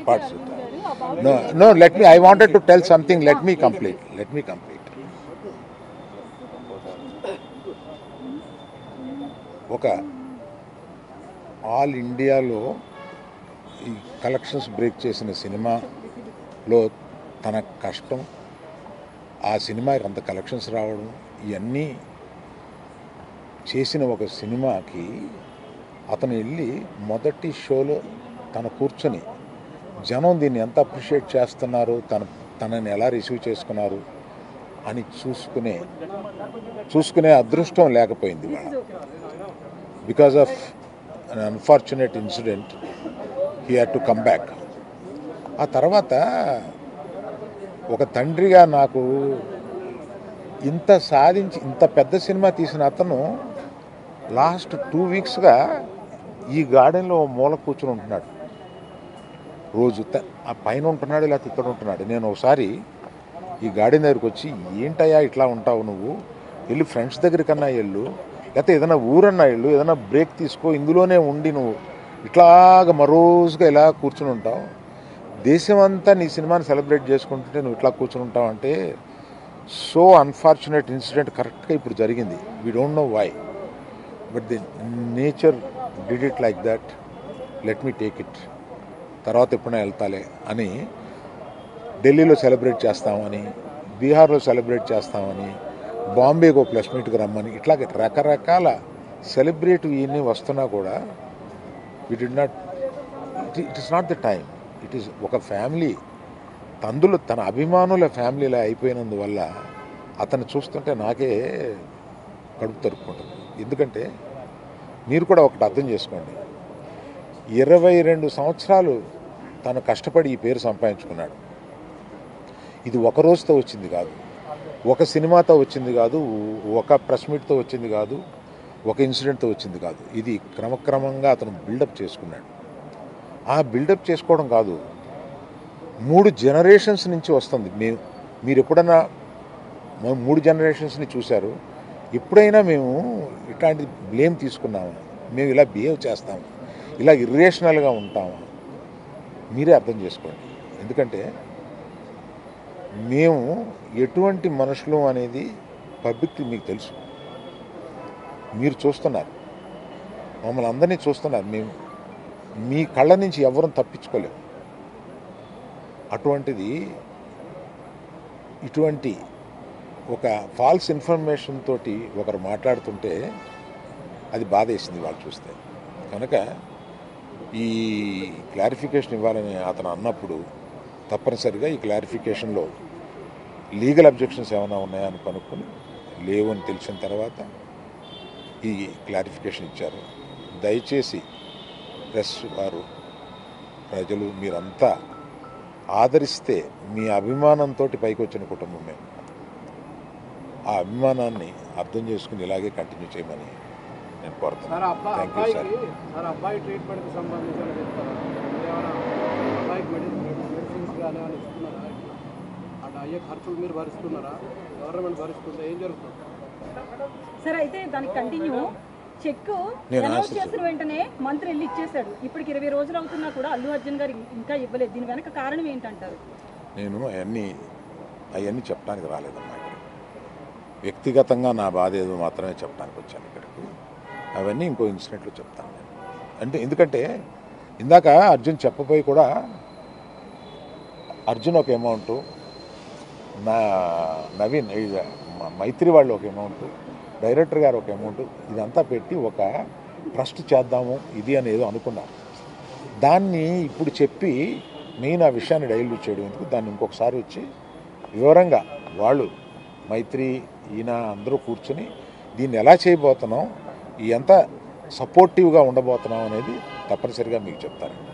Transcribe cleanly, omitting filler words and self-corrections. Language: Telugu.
parts. No, let me. I wanted to tell something. Let me complete. ఒక ఆల్ ఇండియాలో ఈ కలెక్షన్స్ బ్రేక్ చేసిన సినిమాలో తన కష్టం, ఆ సినిమాకి అంత కలెక్షన్స్ రావడం, ఇవన్నీ చేసిన ఒక సినిమాకి అతను వెళ్ళి మొదటి షోలో తను కూర్చొని జనం దీన్ని ఎంత అప్రిషియేట్ చేస్తున్నారు, తనని ఎలా రిసీవ్ చేసుకున్నారు అని చూసుకునే అదృష్టం లేకపోయింది వాళ్ళ. Because of an unfortunate incident he had to come back. ఆ తర్వాత ఒక తండ్రిగా నాకు ఇంత సాధించి ఇంత పెద్ద సినిమా తీసిన అతను లాస్ట్ 2 వీక్స్గా ఈ గార్డెన్లో మూల కూర్చుని ఉంటున్నాడు. రోజు ఆ పైన ఉంటున్నాడు, లేకపోతే ఇక్కడ ఉంటున్నాడు. నేను ఒకసారి ఈ గార్డెన్ దగ్గరికి వచ్చి, ఏంటయ్యా ఇట్లా ఉంటావు నువ్వు, వెళ్ళి ఫ్రెండ్స్ దగ్గరికన్నా వెళ్ళు, లేకపోతే ఏదైనా ఊరన్నా వెళ్ళు, ఏదైనా బ్రేక్ తీసుకో, ఇందులోనే ఉండి నువ్వు ఇట్లాగ మరోజుగా ఇలా కూర్చుని ఉంటావు, దేశం అంతా నీ సినిమాని సెలబ్రేట్ చేసుకుంటుంటే నువ్వు ఇట్లా కూర్చుని ఉంటావు అంటే, సో అన్ఫార్చునేట్ ఇన్సిడెంట్ కరెక్ట్గా ఇప్పుడు జరిగింది. We don't know why, but the nature did it like that, let me take it, తర్వాత ఎప్పుడైనా వెళ్తాలే అని ఢిల్లీలో సెలబ్రేట్ చేస్తామని, బీహార్లో సెలబ్రేట్ చేస్తామని, బాంబేకి ఒక ప్లస్ మీట్కి రమ్మని, ఇట్లాగే రకరకాల సెలబ్రేట్ ఇవన్నీ వస్తున్నా కూడా we do not, it is not the time. It is ఒక ఫ్యామిలీ తన అభిమానుల ఫ్యామిలీలా అయిపోయినందువల్ల అతను చూస్తుంటే నాకే కడుపు తరుపుకుంటుంది. ఎందుకంటే మీరు కూడా ఒకటి అర్థం చేసుకోండి, 22 సంవత్సరాలు తను కష్టపడి ఈ పేరు సంపాదించుకున్నాడు. ఇది ఒక రోజుతో వచ్చింది కాదు, ఒక సినిమాతో వచ్చింది కాదు, ఒక ప్రెస్ మీట్తో వచ్చింది కాదు, ఒక ఇన్సిడెంట్తో వచ్చింది కాదు. ఇది క్రమక్రమంగా అతను బిల్డప్ చేసుకున్నాడు. ఆ బిల్డప్ చేసుకోవడం కాదు, 3 జనరేషన్స్ నుంచి వస్తుంది. మీరు ఎప్పుడన్నా 3 జనరేషన్స్ని చూశారు? ఎప్పుడైనా మేము ఇట్లాంటి బ్లేమ్ తీసుకున్నాము, మేము ఇలా బిహేవ్ చేస్తాము, ఇలా ఇర్రేషనల్గా ఉంటాము? మీరే అర్థం చేసుకోండి. ఎందుకంటే మేము ఎటువంటి మనుషులు అనేది పబ్లిక్ మీకు తెలుసు, మీరు చూస్తున్నారు, మమ్మల్ని అందరినీ చూస్తున్నారు. మేము మీ కళ్ళ నుంచి ఎవరూ తప్పించుకోలేము. అటువంటిది ఇటువంటి ఒక ఫాల్స్ ఇన్ఫర్మేషన్ తోటి ఒకరు మాట్లాడుతుంటే అది బాధేసింది వాళ్ళు చూస్తే. కనుక ఈ క్లారిఫికేషన్ ఇవ్వాలని అతను అన్నప్పుడు తప్పనిసరిగా ఈ క్లారిఫికేషన్లో లీగల్ అబ్జెక్షన్స్ ఏమైనా ఉన్నాయా అని కనుక్కొని లేవు అని తెలిసిన తర్వాత ఈ క్లారిఫికేషన్ ఇచ్చారు. దయచేసి ప్రెస్ వారు, ప్రజలు మీరంతా ఆదరిస్తే, మీ అభిమానంతో పైకి వచ్చిన కుటుంబమే, ఆ అభిమానాన్ని అర్థం చేసుకుని ఇలాగే కంటిన్యూ చేయమని నేను కోరుతున్నాను. Thank you sir. అబ్బాయి ట్రీట్మెంట్కి సంబంధించిన మెడిసిన్స్ కానీ ఏమైనా ఇస్తున్నారా? అటు అయ్యే ఖర్చులు మీరు భరిస్తున్నారా? గవర్నమెంట్ భరిస్తుంటే ఏం జరుగుతుంది సార్? అయితే దానికి కంటిన్యూ చెక్ అనౌన్స్ చేసిన వెంటనే మంత్రి వెళ్ళి ఇచ్చేశాడు. ఇప్పటికి 20 రోజులు అవుతున్నా కూడా అల్లు అర్జున్ గారు ఇంకా ఇవ్వలేదు. దీని వెనక కారణం ఏంటంటారు? నేను అవన్నీ చెప్పడానికి రాలేదమ్మా. ఇక్కడ వ్యక్తిగతంగా నా బాధ ఏదో మాత్రమే చెప్పడానికి వచ్చాను ఇక్కడికి. అవన్నీ ఇంకో ఇన్సిడెంట్లో చెప్తాను నేను. అంటే ఎందుకంటే ఇందాక అర్జున్ చెప్పబోయి కూడా, అర్జున్ ఒక అమౌంటు, నవీన్ మైత్రి వాళ్ళు ఒక అమౌంటు, డైరెక్టర్ గారు ఒక అమౌంటు, ఇదంతా పెట్టి ఒక ట్రస్ట్ చేద్దాము ఇది అని ఏదో అనుకున్నారు. దాన్ని ఇప్పుడు చెప్పి మెయిన్ ఆ విషయాన్ని డైల్యూట్ చేయడం ఎందుకు, దాన్ని ఇంకొకసారి వచ్చి వివరంగా వాళ్ళు మైత్రి ఈయన అందరూ కూర్చొని దీన్ని ఎలా చేయబోతున్నాం, ఎంత సపోర్టివ్గా ఉండబోతున్నాం అనేది తప్పనిసరిగా మీకు చెప్తారండి.